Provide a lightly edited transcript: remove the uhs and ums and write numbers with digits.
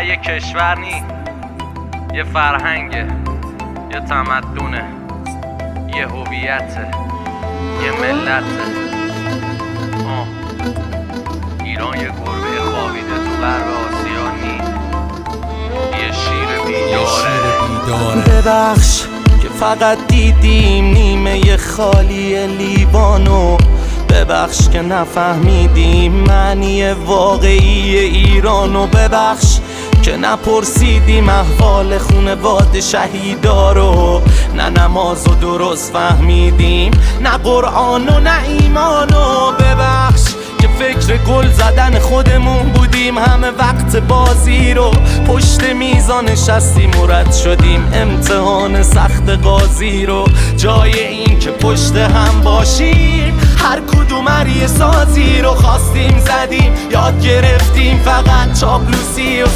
فقط یه کشور نی، یه فرهنگه، یه تمدونه، یه هویته، یه ملته. ایران یه گربه خوابیده تو غرب آسیا نی، یه شیر بیداره. ببخش که فقط دیدیم نیمه خالی لیوانو، ببخش که نفهمیدیم معنی واقعی ایرانو، ببخش که نپرسیدیم احوال خونواده شهیدا رو، نه نمازو درست فهمیدیم، نه قرآن و نه ایمانو، ببخش که فکر گل زدن خودمون بودیم همه وقت بازی رو، پشت میزان نشستیم و رد شدیم امتحان سخت قاضی رو، جای این که پشت هم باشیم هر کدوم یه سازی رو خواستیم زدیم، یاد گرفتیم فقط چاپلوسی و